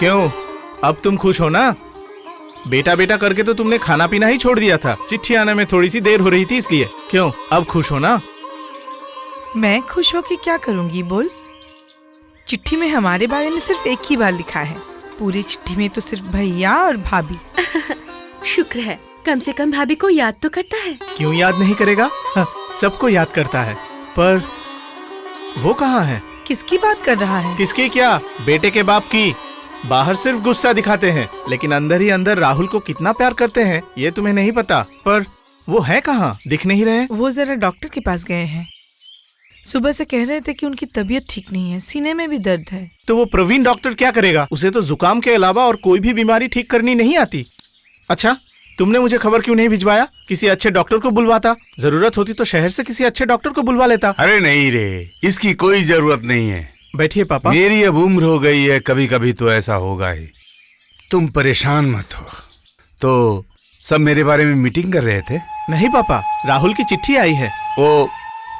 क्यों, अब तुम खुश हो ना? बेटा बेटा करके तो तुमने खाना पीना ही छोड़ दिया था। चिट्ठी आने में थोड़ी सी देर हो रही थी इसलिए। क्यों, अब खुश हो ना? मैं खुश होके क्या करूंगी बोल? चिट्ठी में हमारे बारे में सिर्फ एक ही बार लिखा है। पूरी चिट्ठी में तो सिर्फ भैया और भाभी। शुक्र है, कम से कम भाभी को याद तो करता है। क्यों याद नहीं करेगा? सबको याद करता है। पर वो कहाँ है? किसकी बात कर रहा है? किसकी क्या? बेटे के बाप की। बाहर सिर्फ गुस्सा दिखाते हैं, लेकिन अंदर ही अंदर राहुल को कितना प्यार करते हैं ये तुम्हें नहीं पता। पर वो है कहाँ? दिख नहीं रहे। वो जरा डॉक्टर के पास गए हैं। सुबह से कह रहे थे कि उनकी तबीयत ठीक नहीं है, सीने में भी दर्द है। तो वो प्रवीण डॉक्टर क्या करेगा? उसे तो जुकाम के अलावा और कोई भी बीमारी ठीक करनी नहीं आती। अच्छा, तुमने मुझे खबर क्यों नहीं भिजवाया? किसी अच्छे डॉक्टर को बुलवाता। जरूरत होती तो शहर से किसी अच्छे डॉक्टर को बुलवा लेता। अरे नहीं रे, इसकी कोई जरूरत नहीं है। बैठिए पापा। मेरी अब उम्र हो गई है, कभी कभी तो ऐसा होगा ही। तुम परेशान मत हो। तो सब मेरे बारे में मीटिंग कर रहे थे? नहीं पापा, राहुल की चिट्ठी आई है। वो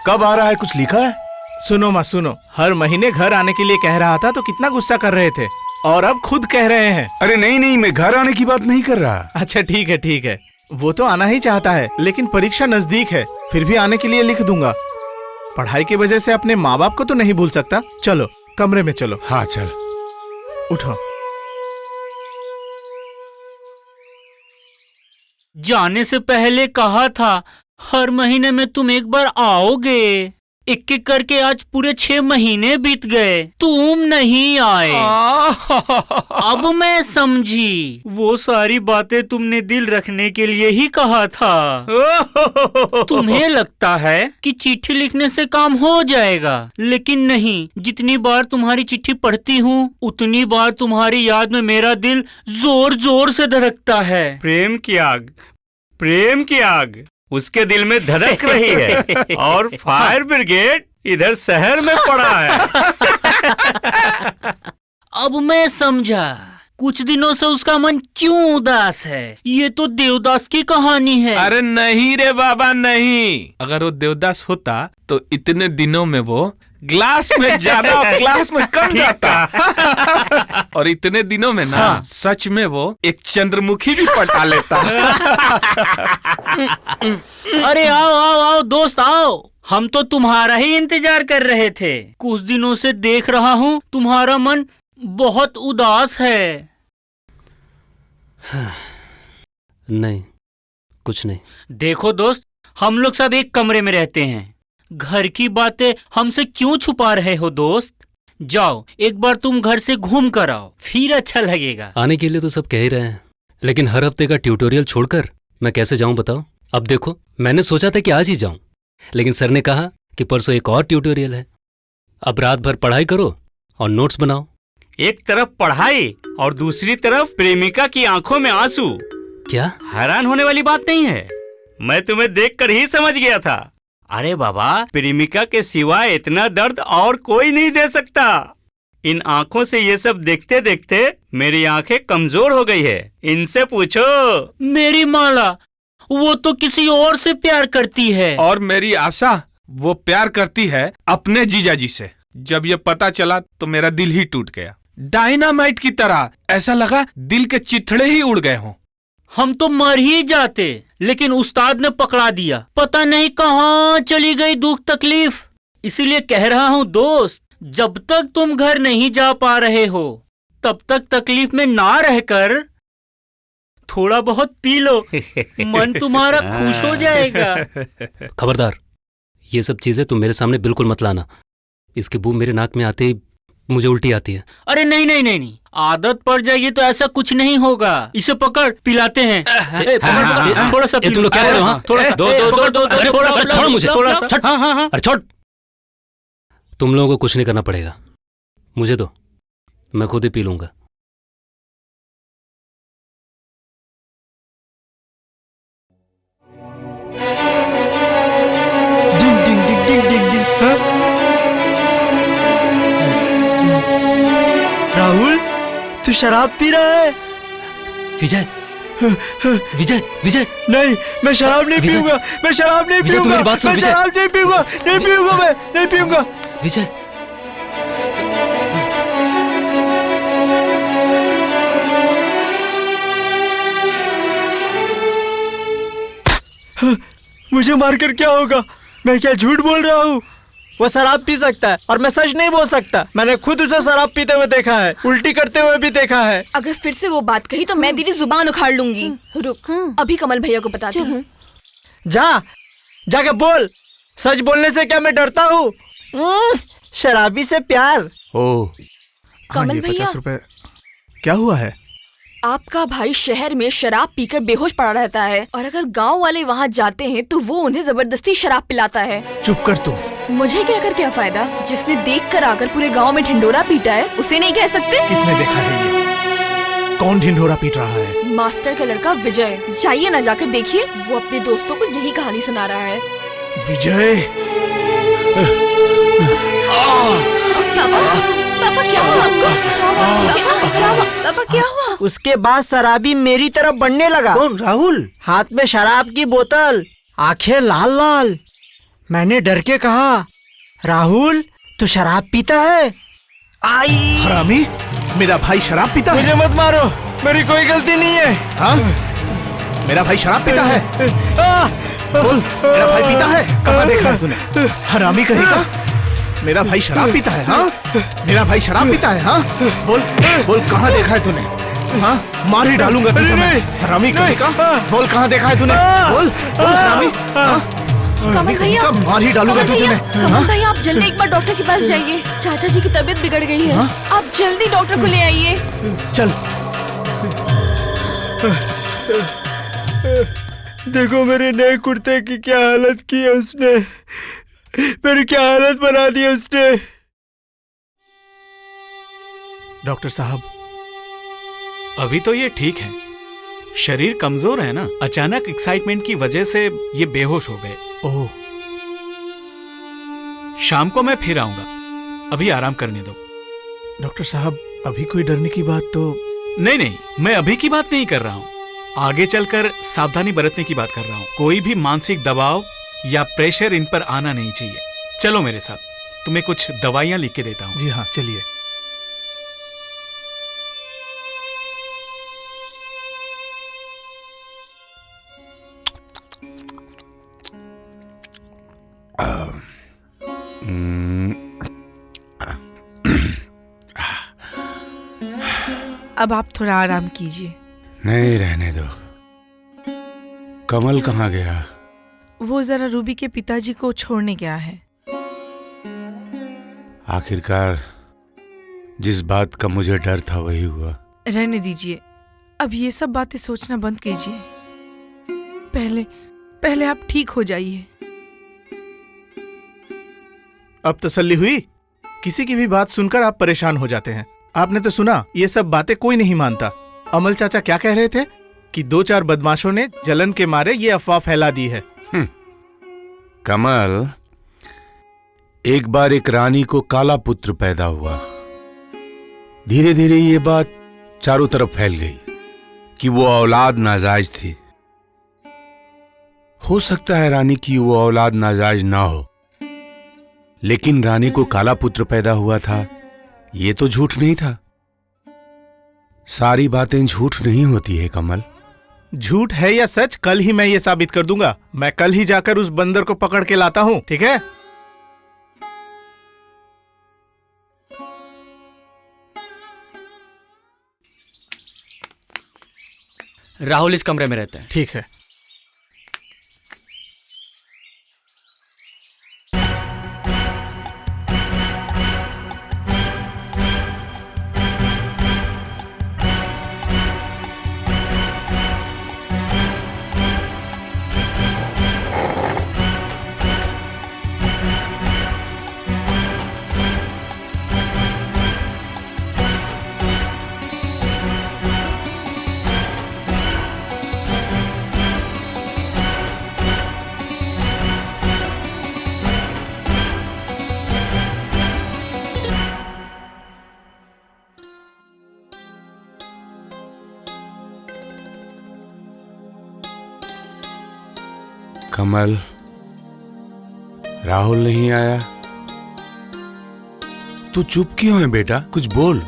कब आ रहा है, कुछ लिखा है? सुनो माँ सुनो, हर महीने घर आने के लिए कह रहा था तो कितना गुस्सा कर रहे थे, और अब खुद कह रहे हैं। अरे नहीं नहीं, मैं घर आने की बात नहीं कर रहा। अच्छा ठीक है ठीक है, वो तो आना ही चाहता है, लेकिन परीक्षा नजदीक है। फिर भी आने के लिए लिख दूंगा। पढ़ाई की वजह से अपने माँ बाप को तो नहीं भूल सकता। चलो कमरे में चलो। हाँ चल। उठो। जाने से पहले कहा था हर महीने में तुम एक बार आओगे। एक एक करके आज पूरे 6 महीने बीत गए, तुम नहीं आए। अब मैं समझी, वो सारी बातें तुमने दिल रखने के लिए ही कहा था। तुम्हें लगता है कि चिट्ठी लिखने से काम हो जाएगा, लेकिन नहीं। जितनी बार तुम्हारी चिट्ठी पढ़ती हूँ, उतनी बार तुम्हारी याद में मेरा दिल जोर जोर से धड़कता है। प्रेम की आग उसके दिल में धड़क रही है और फायर ब्रिगेड इधर शहर में पड़ा है। अब मैं समझा कुछ दिनों से उसका मन क्यों उदास है। ये तो देवदास की कहानी है। अरे नहीं रे बाबा नहीं, अगर वो देवदास होता तो इतने दिनों में वो ग्लास में ज्यादा और क्लास में कम जाता। और इतने दिनों में ना सच में वो एक चंद्रमुखी भी पटा लेता। अरे आओ आओ आओ दोस्त आओ, हम तो तुम्हारा ही इंतजार कर रहे थे। कुछ दिनों से देख रहा हूँ तुम्हारा मन बहुत उदास है। नहीं, कुछ नहीं। देखो दोस्त, हम लोग सब एक कमरे में रहते हैं। घर की बातें हमसे क्यों छुपा रहे हो दोस्त? जाओ एक बार तुम घर से घूम कर आओ, फिर अच्छा लगेगा। आने के लिए तो सब कह ही रहे हैं, लेकिन हर हफ्ते का ट्यूटोरियल छोड़कर मैं कैसे जाऊं बताओ? अब देखो, मैंने सोचा था कि आज ही जाऊं, लेकिन सर ने कहा कि परसों एक और ट्यूटोरियल है। अब रात भर पढ़ाई करो और नोट्स बनाओ। एक तरफ पढ़ाई और दूसरी तरफ प्रेमिका की आंखों में आंसू। क्या हैरान होने वाली बात नहीं है, मैं तुम्हें देखकर ही समझ गया था। अरे बाबा, प्रेमिका के सिवाय इतना दर्द और कोई नहीं दे सकता। इन आंखों से ये सब देखते देखते मेरी आंखें कमजोर हो गई है। इनसे पूछो। मेरी माला, वो तो किसी और से प्यार करती है। और मेरी आशा, वो प्यार करती है अपने जीजाजी से। जब ये पता चला तो मेरा दिल ही टूट गया, डायनामाइट की तरह। ऐसा लगा दिल के चिथड़े ही उड़ गए हों। हम तो मर ही जाते, लेकिन उस्ताद ने पकड़ा दिया। पता नहीं कहाँ चली गई दुख तकलीफ। इसीलिए कह रहा हूँ दोस्त, जब तक तुम घर नहीं जा पा रहे हो तब तक तकलीफ में ना रहकर थोड़ा बहुत पी लो, मन तुम्हारा खुश हो जाएगा। खबरदार, ये सब चीजें तुम मेरे सामने बिल्कुल मत लाना। इसकी बू मेरे नाक में आते ही मुझे उल्टी आती है। अरे नहीं नहीं नहीं नहीं, आदत पड़ जाएगी तो ऐसा कुछ नहीं होगा। इसे पकड़, पिलाते हैं। पकड़, थोड़ा सा पी तुम लोग क्या कर रहे हो? थोड़ा सा थोड़ा सा छोड़ो मुझे, थोड़ा सा। हाँ हाँ हाँ, अरे छोड़। तुम लोगों को कुछ नहीं करना पड़ेगा, मुझे तो मैं खुद ही पी लूंगा। राहुल, तू शराब पी रहा है? विजय, विजय, विजय, नहीं, मैं शराब नहीं विजय, पीऊंगा। मैं शराब नहीं विजय, पीऊंगा। मेरी बात सुन, मैं विजय। शराब नहीं पीऊंगा, नहीं पीऊंगा, मैं नहीं पीऊंगा। विजय, मुझे मारकर क्या होगा? मैं क्या झूठ बोल रहा हूँ? वो शराब पी सकता है और मैं सच नहीं बोल सकता। मैंने खुद उसे शराब पीते हुए देखा है, उल्टी करते हुए भी देखा है। अगर फिर से वो बात कही तो मैं तेरी जुबान उखाड़ लूंगी। रुक, अभी कमल भैया को बताती हूँ। जाके बोल। सच बोलने से क्या मैं डरता हूँ? शराबी से प्यार। ओ कमल ये भैया। 50 रुपए क्या हुआ है? आपका भाई शहर में शराब पीकर बेहोश पड़ा रहता है और अगर गांव वाले वहाँ जाते हैं तो वो उन्हें जबरदस्ती शराब पिलाता है। चुप कर तू। मुझे कहकर क्या फायदा? जिसने देख कर आकर पूरे गांव में ढिंडोरा पीटा है उसे नहीं कह सकते? किसने देखा है ये? कौन ढिंढोरा पीट रहा है? मास्टर का लड़का विजय। जाइए ना, जाकर देखिए, वो अपने दोस्तों को यही कहानी सुना रहा है। विजय। पापा क्या हुआ आपको? क्या हुआ? पापा क्या हुआ? उसके बाद शराबी मेरी तरफ बढ़ने लगा। कौन? राहुल। हाथ में शराब की बोतल, आंखें लाल लाल। मैंने डर के कहा, राहुल तू शराब पीता है? आई हरामी, मेरा भाई शराब पीता है? मुझे मत मारो, मेरी कोई गलती नहीं है। हाँ? मेरा भाई शराब पीता है? बोल, मेरा भाई पीता है? कहाँ देखा है तूने? हरामी कहेगा मेरा भाई शराब पीता है? हाँ, मेरा भाई शराब पीता है? हाँ, बोल बोल, कहाँ देखा है तूने? हाँ, मार ही डालूंगा तुझे मैं। हरामी कहेगा, बोल कहाँ देखा है तूने? बोल बोल हरामी। कमल भैया, मार ही डालूंगा तुझे मैं। कमल भैया, आप जल्दी एक बार डॉक्टर के पास जाइए। चाचा जी की तबीयत बिगड़ गई है। आप जल्दी डॉक्टर को ले आइए। चल। देखो मेरे नए कुर्ते की क्या हालत की है उसने। मेरी क्या हालत बना दी उसने। डॉक्टर साहब, अभी तो ये ठीक है, शरीर कमजोर है ना, अचानक एक्साइटमेंट की वजह से ये बेहोश हो गए। ओह। शाम को मैं फिर आऊंगा, अभी आराम करने दो। डॉक्टर साहब, अभी कोई डरने की बात तो नहीं, मैं अभी की बात नहीं कर रहा हूँ, आगे चलकर सावधानी बरतने की बात कर रहा हूँ। कोई भी मानसिक दबाव या प्रेशर इन पर आना नहीं चाहिए। चलो मेरे साथ, तुम्हें कुछ दवाइयाँ लिख के देता हूँ। जी हाँ, चलिए। अब आप थोड़ा आराम कीजिए। नहीं, रहने दो। कमल कहाँ गया? वो जरा रूबी के पिताजी को छोड़ने गया है। आखिरकार जिस बात का मुझे डर था वही हुआ। रहने दीजिए, अब ये सब बातें सोचना बंद कीजिए। पहले आप ठीक हो जाइए। अब तसल्ली हुई? किसी की भी बात सुनकर आप परेशान हो जाते हैं। आपने तो सुना, ये सब बातें कोई नहीं मानता। अमल चाचा क्या कह रहे थे कि 2-4 बदमाशों ने जलन के मारे ये अफवाह फैला दी है। कमल, एक बार एक रानी को काला पुत्र पैदा हुआ। धीरे धीरे ये बात चारों तरफ फैल गई कि वो औलाद नाजायज थी। हो सकता है रानी की वो औलाद नाजायज ना हो, लेकिन रानी को काला पुत्र पैदा हुआ था, ये तो झूठ नहीं था। सारी बातें झूठ नहीं होती है कमल। झूठ है या सच, कल ही मैं ये साबित कर दूंगा। मैं कल ही जाकर उस बंदर को पकड़ के लाता हूं, ठीक है? राहुल इस कमरे में रहते हैं। ठीक है। कमल, राहुल नहीं आया? तू चुप क्यों है बेटा? कुछ बोल।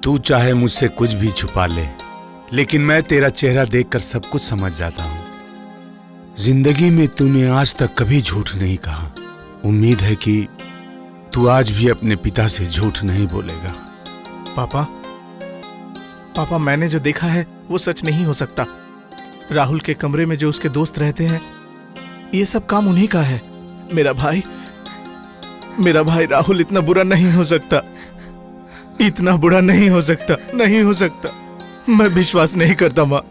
तू चाहे मुझसे कुछ भी छुपा ले, लेकिन मैं तेरा चेहरा देखकर सब कुछ समझ जाता हूं। जिंदगी में तूने आज तक कभी झूठ नहीं कहा। उम्मीद है कि तू आज भी अपने पिता से झूठ नहीं बोलेगा। पापा, मैंने जो देखा है वो सच नहीं हो सकता। राहुल के कमरे में जो उसके दोस्त रहते हैं, ये सब काम उन्हीं का है। मेरा भाई राहुल इतना बुरा नहीं हो सकता, इतना बुरा नहीं हो सकता, नहीं हो सकता। मैं विश्वास नहीं करता माँ,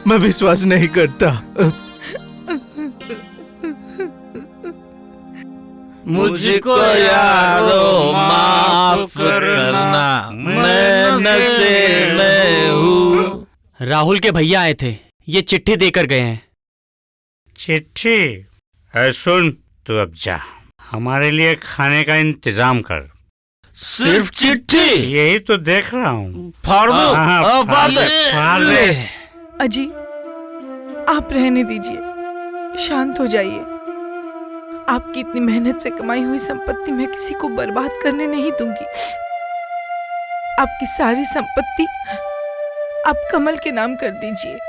मैं विश्वास नहीं करता। मुझको यारो माफ करना, मैं नशे में हूँ। राहुल के भैया आए थे, ये चिट्ठी देकर गए हैं। चिट्ठी? सुन, तू अब जा, हमारे लिए खाने का इंतजाम कर। सिर्फ चिट्ठी? यही तो देख रहा हूँ। फाड़ दो। फाड़ दे। अजी, आप रहने दीजिए, शांत हो जाइए। आपकी इतनी मेहनत से कमाई हुई संपत्ति मैं किसी को बर्बाद करने नहीं दूंगी। आपकी सारी संपत्ति आप कमल के नाम कर दीजिए।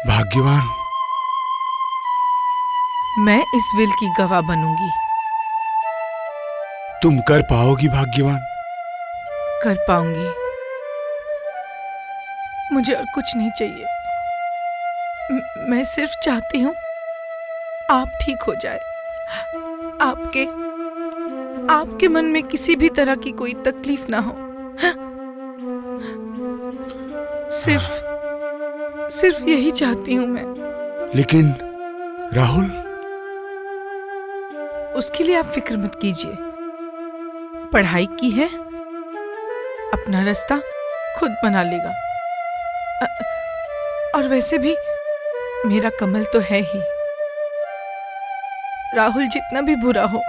भाग्यवान, मैं इस विल की गवाह बनूंगी। तुम कर पाओगी भाग्यवान? कर पाऊंगी। मुझे और कुछ नहीं चाहिए। मैं सिर्फ चाहती हूँ आप ठीक हो जाए। आपके मन में किसी भी तरह की कोई तकलीफ ना हो। सिर्फ यही चाहती हूँ मैं। लेकिन राहुल? उसके लिए आप फिक्र मत कीजिए। पढ़ाई की है, अपना रास्ता खुद बना लेगा। और वैसे भी मेरा कमल तो है ही। राहुल जितना भी बुरा हो,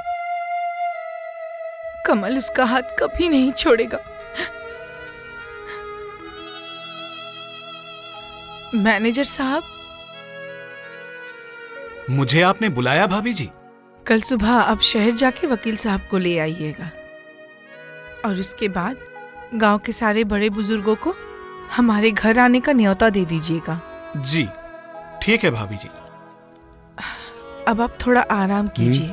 कमल उसका हाथ कभी नहीं छोड़ेगा। मैनेजर साहब, मुझे आपने बुलाया भाभी जी? कल सुबह आप शहर जाके वकील साहब को ले आइएगा और उसके बाद गांव के सारे बड़े बुजुर्गों को हमारे घर आने का न्योता दे दीजिएगा। जी ठीक है भाभी जी। अब आप थोड़ा आराम कीजिए।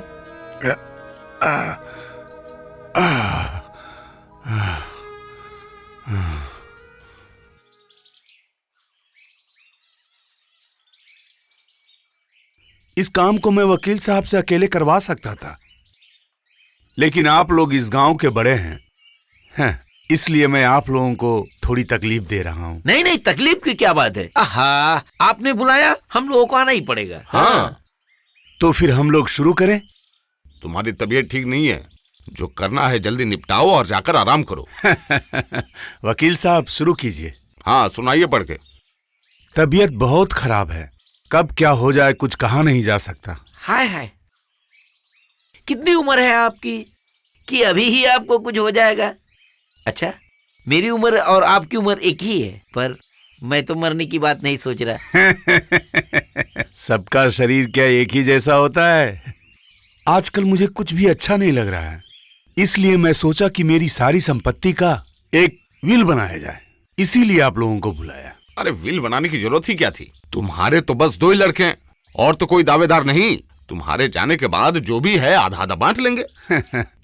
इस काम को मैं वकील साहब से अकेले करवा सकता था, लेकिन आप लोग इस गांव के बड़े हैं, इसलिए मैं आप लोगों को थोड़ी तकलीफ दे रहा हूँ। नहीं नहीं, तकलीफ की क्या बात है। आहा, आपने बुलाया, हम लोगों को आना ही पड़ेगा। हाँ। तो फिर हम लोग शुरू करें? तुम्हारी तबीयत ठीक नहीं है, जो करना है जल्दी निपटाओ और जाकर आराम करो। वकील साहब शुरू कीजिए। हाँ सुनाइए पढ़ के। तबीयत बहुत खराब है, कब क्या हो जाए कुछ कहा नहीं जा सकता। हाय हाय, कितनी उम्र है आपकी कि अभी ही आपको कुछ हो जाएगा? अच्छा, मेरी उम्र और आपकी उम्र एक ही है, पर मैं तो मरने की बात नहीं सोच रहा। सबका शरीर क्या एक ही जैसा होता है? आजकल मुझे कुछ भी अच्छा नहीं लग रहा है, इसलिए मैं सोचा कि मेरी सारी संपत्ति का एक विल बनाया जाए, इसीलिए आप लोगों को बुलाया। अरे विल बनाने की जरूरत ही क्या थी? तुम्हारे तो बस 2 ही लड़के हैं और तो कोई दावेदार नहीं। तुम्हारे जाने के बाद जो भी है आधा आधा बांट लेंगे।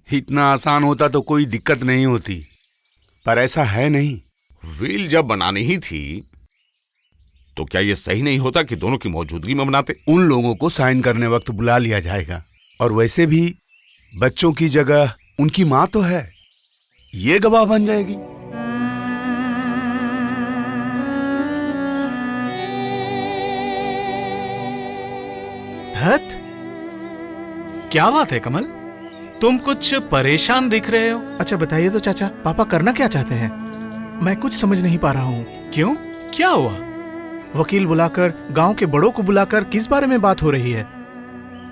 इतना आसान होता तो कोई दिक्कत नहीं होती, पर ऐसा है नहीं। विल जब बनानी ही थी तो क्या ये सही नहीं होता कि दोनों की मौजूदगी में बनाते? उन लोगों को साइन करने वक्त बुला लिया जाएगा, और वैसे भी बच्चों की जगह उनकी माँ तो है, ये गवाह बन जाएगी। धत, क्या बात है कमल, तुम कुछ परेशान दिख रहे हो। अच्छा बताइए तो चाचा, पापा करना क्या चाहते हैं? मैं कुछ समझ नहीं पा रहा हूँ। क्यों, क्या हुआ? वकील बुलाकर, गांव के बड़ों को बुलाकर किस बारे में बात हो रही है?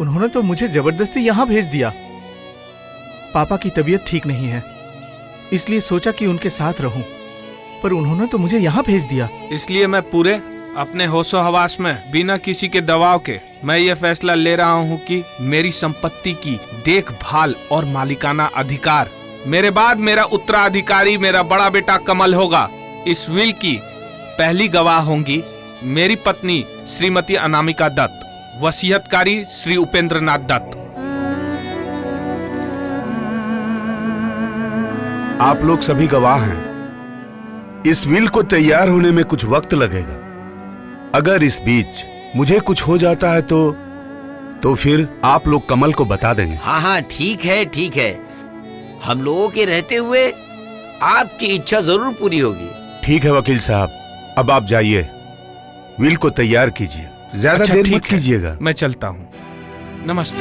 उन्होंने तो मुझे जबरदस्ती यहाँ भेज दिया। पापा की तबीयत ठीक नहीं है, इसलिए सोचा कि उनके साथ रहूं, पर उन्होंने तो मुझे यहाँ भेज दिया। इसलिए मैं पूरे अपने होशो हवास में बिना किसी के दबाव के मैं ये फैसला ले रहा हूँ कि मेरी संपत्ति की देखभाल और मालिकाना अधिकार मेरे बाद मेरा उत्तराधिकारी मेरा बड़ा बेटा कमल होगा। इस विल की पहली गवाह होंगी मेरी पत्नी श्रीमती अनामिका दत्त, वसीयतकारी श्री उपेंद्र नाथ दत्त। आप लोग सभी गवाह हैं। इस विल को तैयार होने में कुछ वक्त लगेगा। अगर इस बीच मुझे कुछ हो जाता है तो फिर आप लोग कमल को बता देंगे। हाँ हाँ ठीक है ठीक है, हम लोगों के रहते हुए आपकी इच्छा जरूर पूरी होगी। ठीक है वकील साहब, अब आप जाइए, विल को तैयार कीजिए, ज्यादा अच्छा, देर ठीक मत है। कीजिएगा। मैं चलता हूँ। नमस्ते।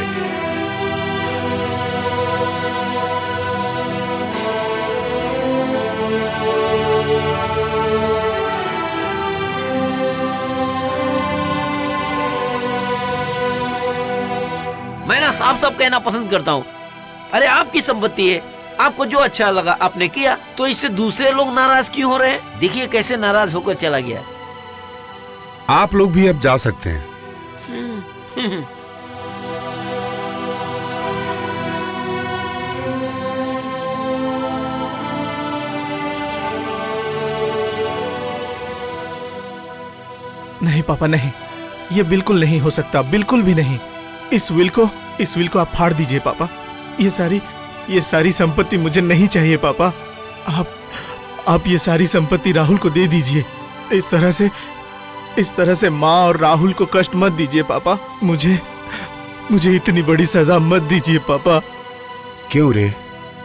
मैं ना साफ साफ कहना पसंद करता हूँ। अरे आपकी संपत्ति है, आपको जो अच्छा लगा आपने किया, तो इससे दूसरे लोग नाराज क्यों हो रहे हैं? देखिए कैसे नाराज होकर चला गया। आप लोग भी अब जा सकते हैं। नहीं पापा नहीं, ये बिल्कुल नहीं हो सकता, बिल्कुल भी नहीं। इस विल को आप फाड़ दीजिए पापा। ये सारी संपत्ति मुझे नहीं चाहिए पापा। आप ये सारी संपत्ति राहुल को दे दीजिए। इस तरह से माँ और राहुल को कष्ट मत दीजिए पापा। मुझे इतनी बड़ी सजा मत दीजिए पापा। क्यों रे,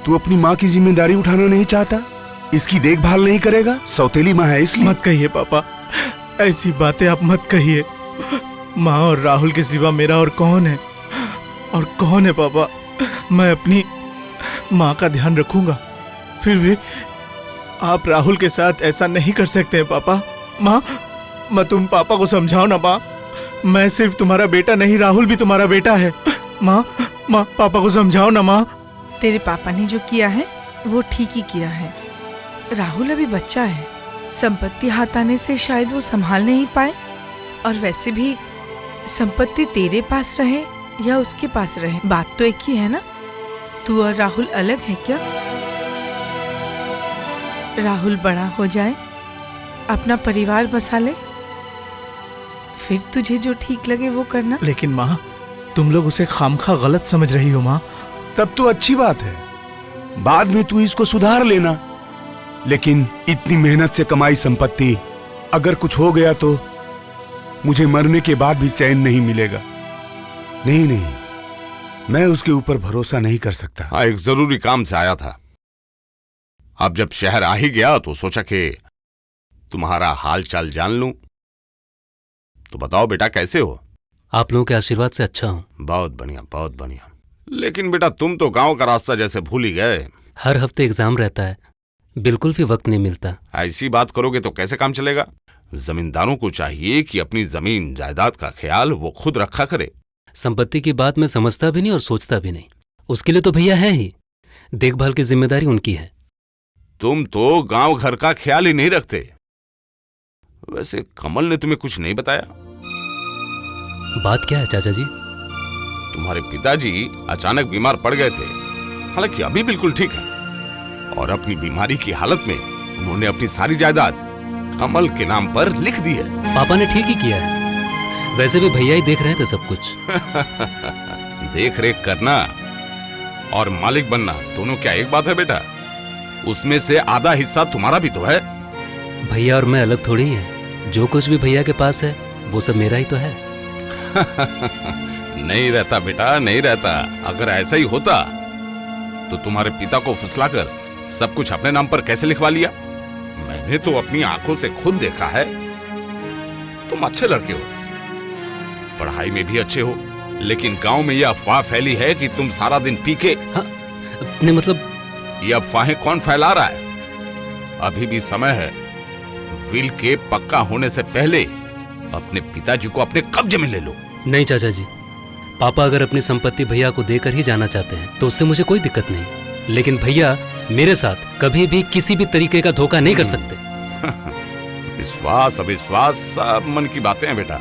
तू अपनी माँ की जिम्मेदारी उठाना नहीं चाहता? इसकी देखभाल नहीं करेगा? सौतेली माँ है इसलिए? मत कहिए पापा, ऐसी बातें आप मत कहिए। माँ और राहुल के सिवा मेरा और कौन है? पापा? मैं अपनी माँ का ध्यान रखूंगा, फिर भी आप राहुल के साथ ऐसा नहीं कर सकते हैं पापा। माँ तुम पापा को समझाओ ना माँ। मैं सिर्फ तुम्हारा बेटा नहीं, राहुल भी तुम्हारा बेटा है। माँ पापा को समझाओ ना माँ। तेरे पापा ने जो किया है वो ठीक ही किया है। राहुल अभी बच्चा है, संपत्ति हाथ आने से शायद वो संभाल नहीं पाए। और वैसे भी संपत्ति तेरे पास रहे या उसके पास रहे, बात तो एक ही है ना। तू और राहुल अलग है क्या? राहुल बड़ा हो जाए, अपना परिवार बसा ले, फिर तुझे जो ठीक लगे वो करना। लेकिन माँ, तुम लोग उसे खामखा गलत समझ रही हो माँ। तब तो अच्छी बात है, बाद में तू इसको सुधार लेना। लेकिन इतनी मेहनत से कमाई संपत्ति अगर कुछ हो गया तो मुझे मरने के बाद भी चैन नहीं मिलेगा। नहीं, मैं उसके ऊपर भरोसा नहीं कर सकता। हाँ, एक जरूरी काम से आया था। अब जब शहर आ ही गया तो सोचा कि तुम्हारा हाल चाल जान लूं। तो बताओ बेटा, कैसे हो? आप लोगों के आशीर्वाद से अच्छा हूँ। बहुत बढ़िया, बहुत बढ़िया। लेकिन बेटा, तुम तो गांव का रास्ता जैसे भूल ही गए। हर हफ्ते एग्जाम रहता है, बिल्कुल भी वक्त नहीं मिलता। ऐसी बात करोगे तो कैसे काम चलेगा? जमींदारों को चाहिए कि अपनी जमीन जायदाद का ख्याल वो खुद रखा करे। संपत्ति की बात मैं समझता भी नहीं और सोचता भी नहीं। उसके लिए तो भैया है ही, देखभाल की जिम्मेदारी उनकी है। तुम तो गांव घर का ख्याल ही नहीं रखते। वैसे कमल ने तुम्हें कुछ नहीं बताया? बात क्या है चाचा जी? तुम्हारे पिताजी अचानक बीमार पड़ गए थे, हालांकि अभी बिल्कुल ठीक है। और अपनी बीमारी की हालत में उन्होंने अपनी सारी जायदाद कमल के नाम पर लिख दी है। पापा ने ठीक ही किया है, वैसे भी भैया ही देख रहे थे सब कुछ। देख रेख करना और मालिक बनना दोनों क्या एक बात है बेटा? उसमें से आधा हिस्सा तुम्हारा भी तो है। भैया और मैं अलग थोड़ी है, जो कुछ भी भैया के पास है वो सब मेरा ही तो है। नहीं रहता बेटा, नहीं रहता। अगर ऐसा ही होता तो तुम्हारे पिता को फुसलाकर सब कुछ अपने नाम पर कैसे लिखवा लिया? मैंने तो अपनी आंखों से खुद देखा है। तुम अच्छे लड़के हो, पढ़ाई में भी अच्छे हो, लेकिन गांव में यह अफवाह फैली है कि तुम सारा दिन पी के। हाँ, नहीं मतलब ये अफवाहें कौन फैला रहा है? अभी भी समय है। विल के पक्का होने से पहले अपने पिताजी को अपने कब्जे में ले लो। नहीं चाचा जी, पापा अगर अपनी संपत्ति भैया को देकर ही जाना चाहते हैं तो उससे मुझे कोई दिक्कत नहीं, लेकिन भैया मेरे साथ कभी भी किसी भी तरीके का धोखा नहीं कर सकते। विश्वास अविश्वास सब मन की बातें हैं बेटा,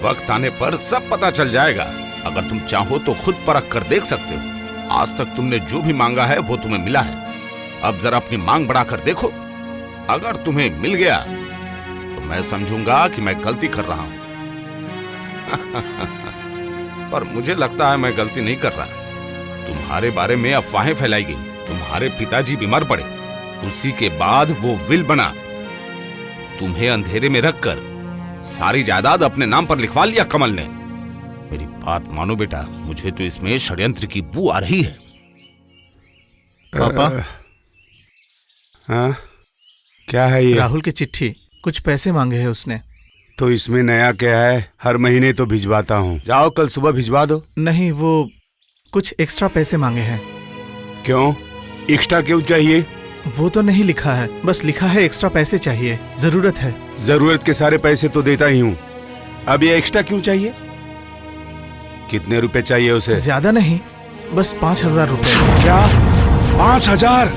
वक्त आने पर सब पता चल जाएगा। अगर तुम चाहो तो खुद परख कर देख सकते हो। आज तक तुमने जो भी मांगा है वो तुम्हें मिला है। अब जरा अपनी मांग बढ़ाकर देखो, अगर तुम्हें मिल गया तो मैं समझूंगा कि मैं गलती कर रहा हूं। पर मुझे लगता है मैं गलती नहीं कर रहा। तुम्हारे बारे में अफवाहें फैलाई गई, तुम्हारे पिताजी बीमार पड़े, उसी के बाद वो विल बना, तुम्हें अंधेरे में रखकर सारी जायदाद अपने नाम पर लिखवा लिया कमल ने। मेरी बात मानो बेटा, मुझे तो इसमें षड्यंत्र की बू आ रही है। पापा, हाँ क्या है ये? राहुल की चिट्ठी, कुछ पैसे मांगे हैं उसने। तो इसमें नया क्या है? हर महीने तो भिजवाता हूँ। जाओ कल सुबह भिजवा दो। नहीं, वो कुछ एक्स्ट्रा पैसे मांगे हैं। क्यों? एक्स्ट्रा क्यों चाहिए? वो तो नहीं लिखा है, बस लिखा है एक्स्ट्रा पैसे चाहिए, जरूरत है। जरूरत के सारे पैसे तो देता ही हूँ, अब ये एक्स्ट्रा क्यों चाहिए? कितने रुपए चाहिए उसे? ज्यादा नहीं, बस 5,000 रुपए। क्या 5,000?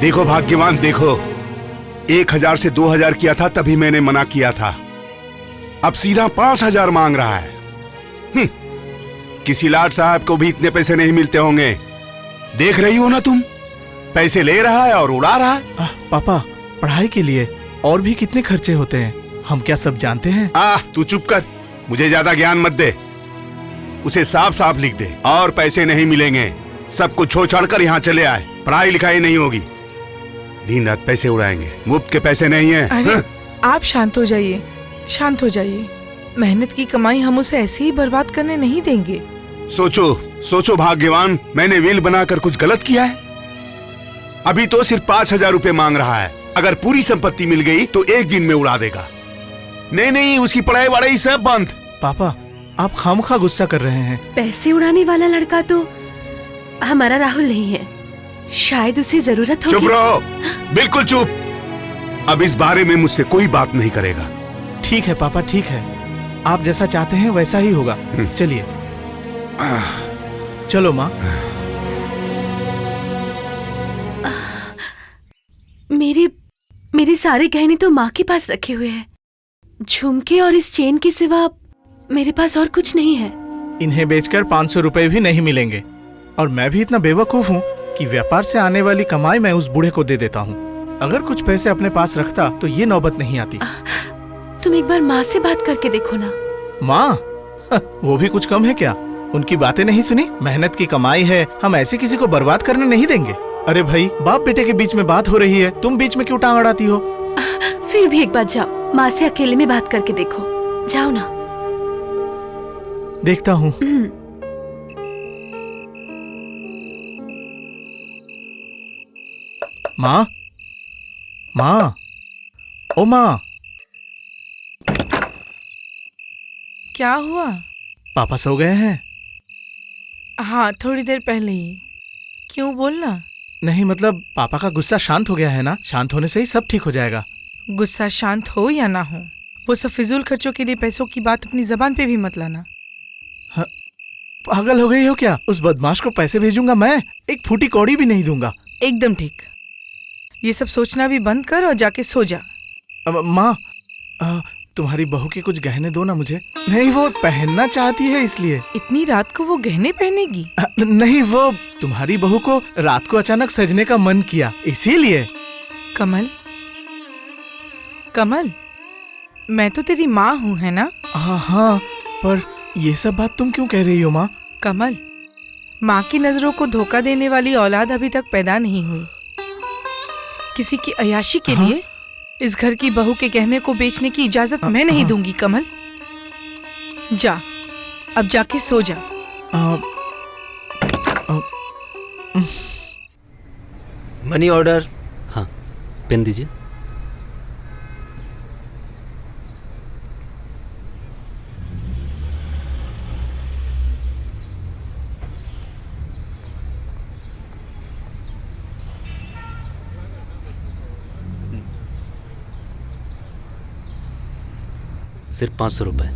देखो भाग्यवान, देखो 1,000 से 2,000 किया था तभी मैंने मना किया था, अब सीधा 5,000 मांग रहा है। किसी लाट साहब को भी इतने पैसे नहीं मिलते होंगे। देख रही हो ना तुम, पैसे ले रहा है और उड़ा रहा है। पापा, पढ़ाई के लिए और भी कितने खर्चे होते हैं, हम क्या सब जानते हैं? तू चुप कर, मुझे ज्यादा ज्ञान मत दे। उसे साफ साफ लिख दे, और पैसे नहीं मिलेंगे, सब कुछ छोड़ छाड़ कर यहाँ चले आए, पढ़ाई लिखाई नहीं होगी, दिन रात पैसे उड़ाएंगे, मुफ्त के पैसे नहीं है। अरे आप शांत हो जाइए, शांत हो जाइए। मेहनत की कमाई हम उसे ऐसे ही बर्बाद करने नहीं देंगे। सोचो सोचो भाग्यवान, मैंने विल बनाकर कुछ गलत किया है? अभी तो सिर्फ 5,000 रुपए मांग रहा है, अगर पूरी संपत्ति मिल गई तो एक दिन में उड़ा देगा। नहीं नहीं, उसकी पढ़ाई वढ़ाई सब बंद। पापा, आप खामखा गुस्सा कर रहे हैं। पैसे उड़ाने वाला लड़का तो हमारा राहुल नहीं है, शायद उसे जरूरत होगी। चुप रहो, बिल्कुल चुप। अब इस बारे में मुझसे कोई बात नहीं करेगा। ठीक है पापा, ठीक है, आप जैसा चाहते हैं वैसा ही होगा। चलिए चलो माँ। मेरे सारे गहने तो माँ के पास रखे हुए हैं, झुमके और इस चेन के सिवा मेरे पास और कुछ नहीं है। इन्हें बेचकर 500 रुपए भी नहीं मिलेंगे, और मैं भी इतना बेवकूफ हूँ कि व्यापार से आने वाली कमाई मैं उस बूढ़े को दे देता हूँ। अगर कुछ पैसे अपने पास रखता तो ये नौबत नहीं आती। तुम एक बार माँ से बात करके देखो ना। माँ? वो भी कुछ कम है क्या? उनकी बातें नहीं सुनी? मेहनत की कमाई है, हम ऐसे किसी को बर्बाद करने नहीं देंगे। अरे भाई, बाप बेटे के बीच में बात हो रही है, तुम बीच में क्यों टांग अड़ाती हो? फिर भी एक बार जाओ, माँ से अकेले में बात करके देखो, जाओ ना। देखता हूँ। माँ, माँ, ओ माँ। क्या हुआ? पापा सो गए हैं? हाँ, थोड़ी देर पहले ही। क्यों, बोलना। नहीं मतलब पापा का गुस्सा शांत हो गया है ना, शांत होने से ही सब ठीक हो जाएगा। गुस्सा शांत हो या ना हो, वो सब फिजूल खर्चों के लिए पैसों की बात अपनी जबान पे भी मत लाना। हाँ, पागल हो गई हो क्या? उस बदमाश को पैसे भेजूंगा मैं, एक फूटी कौड़ी भी नहीं दूंगा। एकदम ठीक, ये सब सोचना भी बंद कर और जाके सो जा। माँ, तुम्हारी बहू के कुछ गहने दो ना मुझे। नहीं, वो पहनना चाहती है इसलिए। इतनी रात को वो गहने पहनेगी? नहीं, वो तुम्हारी बहू को रात को अचानक सजने का मन किया, इसीलिए। कमल, कमल, मैं तो तेरी माँ हूँ, है ना? हाँ, पर ये सब बात तुम क्यों कह रही हो माँ? कमल, माँ की नजरों को धोखा देने वाली औलाद अभी तक पैदा नहीं हुई। किसी की अयाशी के लिए इस घर की बहू के गहने को बेचने की इजाजत मैं नहीं दूंगी। कमल, जा, अब जाके सो जा। Money order. हाँ, पेन दीजिए। सिर्फ 500 रुपये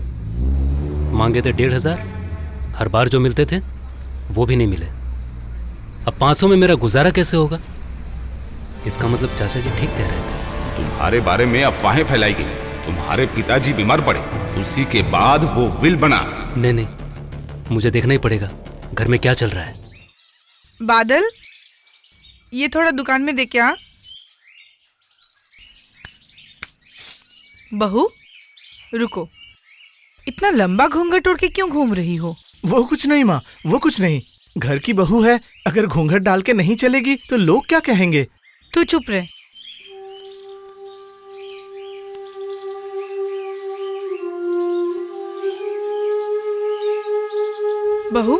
मांगे थे, 1,500। हर बार जो मिलते थे वो भी नहीं मिले। अब 500 में मेरा गुजारा कैसे होगा? इसका मतलब चाचा जी ठीक कह रहे थे। तुम्हारे बारे में अफवाहें फैलाई गई, तुम्हारे पिताजी बीमार पड़े, उसी के बाद वो विल बना। नहीं, मुझे देखना ही पड़ेगा घर में क्या चल रहा है। बादल, ये थोड़ा दुकान में दे क्या? बहू रुको, इतना लंबा घूंघट ओढ़ के क्यों घूम रही हो? वो कुछ नहीं माँ, वो कुछ नहीं। घर की बहू है, अगर घूंघट डाल के नहीं चलेगी तो लोग क्या कहेंगे? तू चुप रह। बहू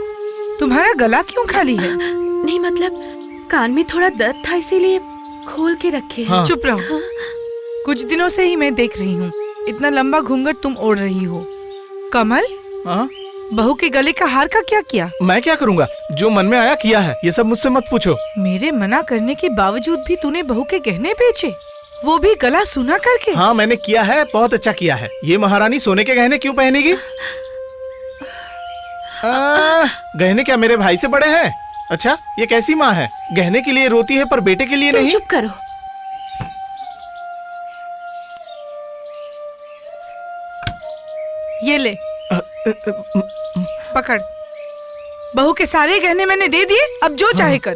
तुम्हारा गला क्यों खाली है? नहीं मतलब कान में थोड़ा दर्द था इसीलिए खोल के रखे हैं। हाँ। चुप रहो। कुछ दिनों से ही मैं देख रही हूँ इतना लंबा घूंघट तुम ओढ़ रही हो। कमल, हाँ? बहू के गले का हार का क्या किया? मैं क्या करूँगा, जो मन में आया किया है, ये सब मुझसे मत पूछो। मेरे मना करने के बावजूद भी तूने बहू के गहने बेचे, वो भी गला सुना करके। हाँ मैंने किया है, बहुत अच्छा किया है। ये महारानी सोने के गहने क्यों पहनेगी? गहने क्या मेरे भाई से बड़े हैं? अच्छा ये कैसी माँ है, गहने के लिए रोती है पर बेटे के लिए नहीं? चुप करो। ये ले पकड़। बहू के सारे गहने मैंने दे दिए, अब जो चाहे कर।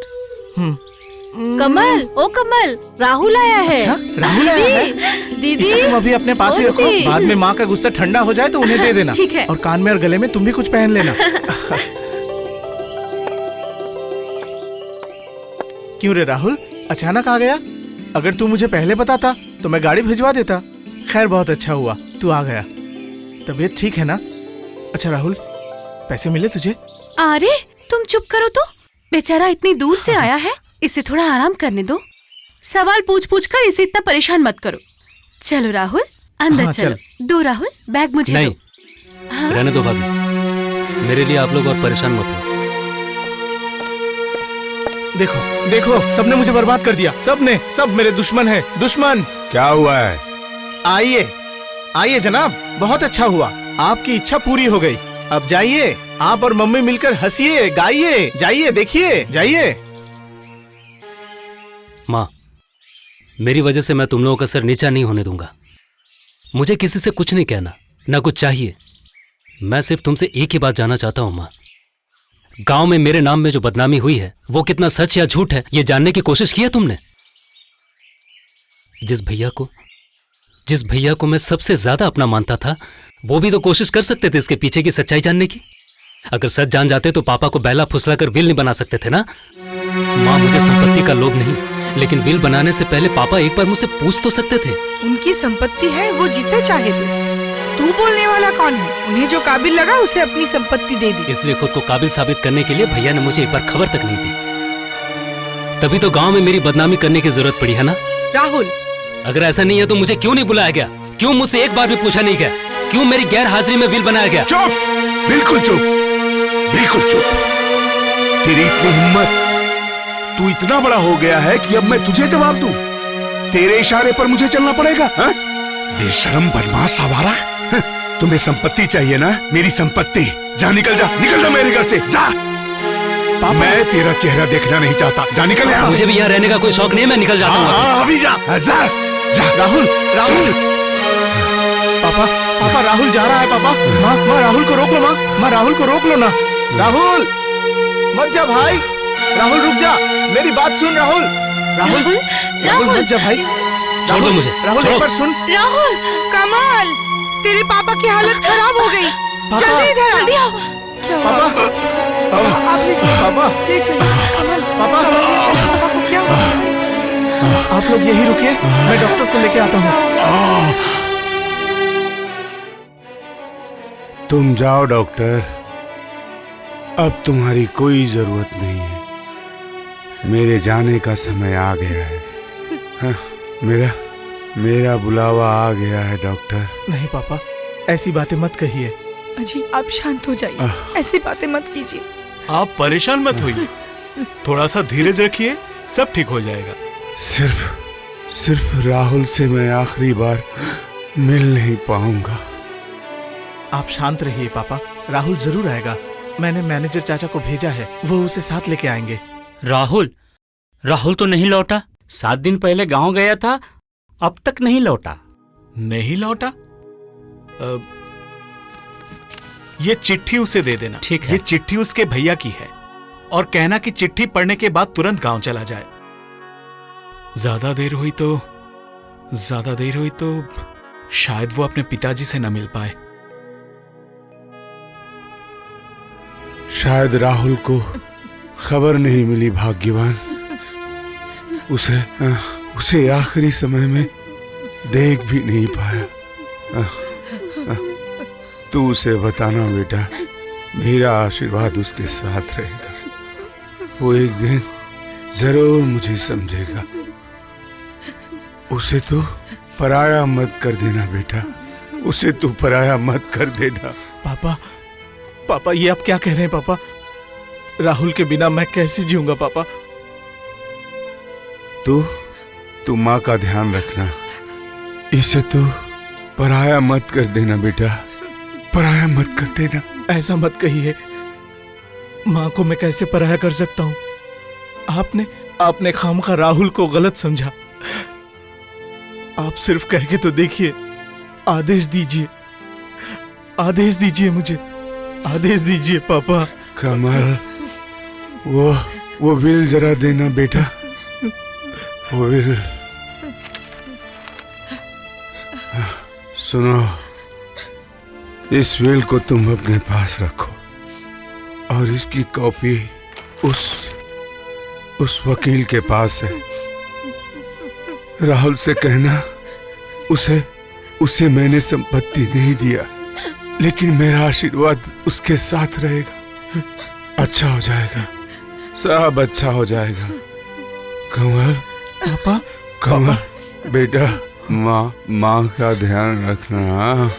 कमल, ओ कमल, राहुल आया है। अच्छा, राहुल आया है? दीदी, इसे तुम अभी अपने पास ही रखो, बाद में माँ का गुस्सा ठंडा हो जाए तो उन्हें दे देना। ठीक है। और कान में और गले में तुम भी कुछ पहन लेना। क्यों रे राहुल, अचानक आ गया? अगर तू मुझे पहले बताता तो मैं गाड़ी भिजवा देता। खैर बहुत अच्छा हुआ तू आ गया। तबीयत ठीक है ना? अच्छा राहुल, पैसे मिले तुझे? अरे तुम चुप करो तो, बेचारा इतनी दूर से आया है, इसे थोड़ा आराम करने दो। सवाल पूछ पूछ कर इसे इतना परेशान मत करो। चलो राहुल अंदर हाँ, चलो। दो राहुल, बैग मुझे नहीं, दो। हाँ? रहने दो भाभी, मेरे लिए आप लोग और परेशान मत हो। देखो देखो, सबने मुझे बर्बाद कर दिया, सबने, सब मेरे दुश्मन है, दुश्मन। क्या हुआ है? आइए आइए जनाब, बहुत अच्छा हुआ, आपकी इच्छा पूरी हो गई। अब जाइए, आप और मम्मी मिलकर हंसिए गाइए, जाइए देखिए, जाइए। माँ, मेरी वजह से मैं तुम लोगों का सर नीचा नहीं होने दूंगा। मुझे किसी से कुछ नहीं कहना, ना कुछ चाहिए। मैं सिर्फ तुमसे एक ही बात जानना चाहता हूँ माँ, गांव में मेरे नाम में जो बदनामी हुई है वो कितना सच या झूठ है, ये जानने की कोशिश की है तुमने? जिस भैया को मैं सबसे ज्यादा अपना मानता था, वो भी तो कोशिश कर सकते थे इसके पीछे की सच्चाई जानने की। अगर सच जान जाते तो पापा को बैला फुसला कर विल नहीं बना सकते थे ना? माँ, मुझे संपत्ति का लोभ नहीं, लेकिन विल बनाने से पहले पापा एक बार मुझसे पूछ तो सकते थे। उनकी संपत्ति है, वो जिसे चाहे दे। तू बोलने वाला कौन है? उन्हें जो काबिल लगा उसे अपनी संपत्ति दे दी। इसलिए खुद को काबिल साबित करने के लिए भैया ने मुझे एक बार खबर तक नहीं दी। तभी तो गांव में मेरी बदनामी करने की जरूरत पड़ी है ना? राहुल, अगर ऐसा नहीं है तो मुझे क्यों नहीं बुलाया गया? क्यों मुझसे एक बार भी पूछा नहीं गया? क्यों मेरी गैर हाजिरी में विल बनाया गया? चुप, बिल्कुल चुप, बिल्कुल चुप। तेरी इतनी हिम्मत, तू इतना बड़ा हो गया है कि अब मैं तुझे जवाब दूं? तेरे इशारे पर मुझे चलना पड़ेगा? बेशरम बदमाश आवारा, तुम्हें संपत्ति चाहिए ना? मेरी संपत्ति, जा निकल जा, निकल जा मेरे घर से, जा। मैं तेरा चेहरा देखना नहीं चाहता, जा निकल यहाँ से। मुझे भी यहाँ रहने का कोई शौक नहीं है, मैं निकल जाता हूँ। हाँ, अभी जा, जा, जा। राहुल, राहुल, पापा, पापा राहुल जा रहा है पापा। माँ राहुल को रोक लो, माँ राहुल को रोक लो ना। राहुल मत जा भाई, राहुल रुक जा, मेरी बात सुन राहुल। राहुल राहुल मत जा भाई, छोड़ दो मुझे, राहुल एक बार सुन। राहुल, कमल, तेरे पापा की हालत खराब हो गई, जल्दी इधर आ। जल्दी आओ। क्या हुआ? पापा, आपने पापा, ले चलिए। कमल, पापा, पापा को क्या हुआ? आप लोग यही रुकिए, मैं डॉक्टर को लेके आता हूँ। तुम जाओ डॉक्टर, अब तुम्हारी कोई जरूरत नहीं है, मेरे जाने का समय आ गया है। हाँ, मेरा बुलावा आ गया है डॉक्टर। नहीं पापा, ऐसी बातें मत कहिए। अजी आप शांत हो जाइए, ऐसी बातें मत कीजिए। आप परेशान मत होइए, थोड़ा सा धीरज रखिए, सब ठीक हो जाएगा। सिर्फ राहुल से मैं आखिरी बार मिल नहीं पाऊंगा। आप शांत रहिए पापा, राहुल जरूर आएगा। मैंने मैनेजर चाचा को भेजा है, वो उसे साथ लेके आएंगे। राहुल तो नहीं लौटा। 7 दिन पहले गांव गया था, अब तक नहीं लौटा। नहीं लौटा? ये चिट्ठी उसे दे देना। ठीक है। ये चिट्ठी उसके भैया की है, और कहना कि चिट्ठी पढ़ने के बाद तुरंत गांव चला जाए। ज्यादा देर हुई तो शायद वो अपने पिताजी से न मिल पाए। शायद राहुल को खबर नहीं मिली भाग्यवान। उसे आखिरी समय में देख भी नहीं पाया। तू उसे बताना बेटा, मेरा आशीर्वाद उसके साथ रहेगा। वो एक दिन जरूर मुझे समझेगा। उसे तो पराया मत कर देना बेटा, उसे तो पराया मत कर देना। पापा, पापा ये आप क्या कह रहे हैं पापा? राहुल के बिना मैं कैसे जीऊंगा पापा? तू माँ का ध्यान रखना, इसे तो पराया मत कर देना बेटा, पराया मत कर देना। ऐसा मत कहिए, माँ को मैं कैसे पराया कर सकता हूँ? आपने खामखा राहुल को गलत समझा। आप सिर्फ कह के तो देखिए, आदेश दीजिए, आदेश दीजिए मुझे, आदेश दीजिए पापा। कमल, वो विल जरा देना बेटा, वो विल। सुनो, इस विल को तुम अपने पास रखो और इसकी कॉपी उस वकील के पास है। राहुल से कहना उसे मैंने संपत्ति नहीं दिया, लेकिन मेरा आशीर्वाद उसके साथ रहेगा। अच्छा हो जाएगा, सब अच्छा हो जाएगा। कमल, पापा, कमल बेटा, माँ का ध्यान रखना।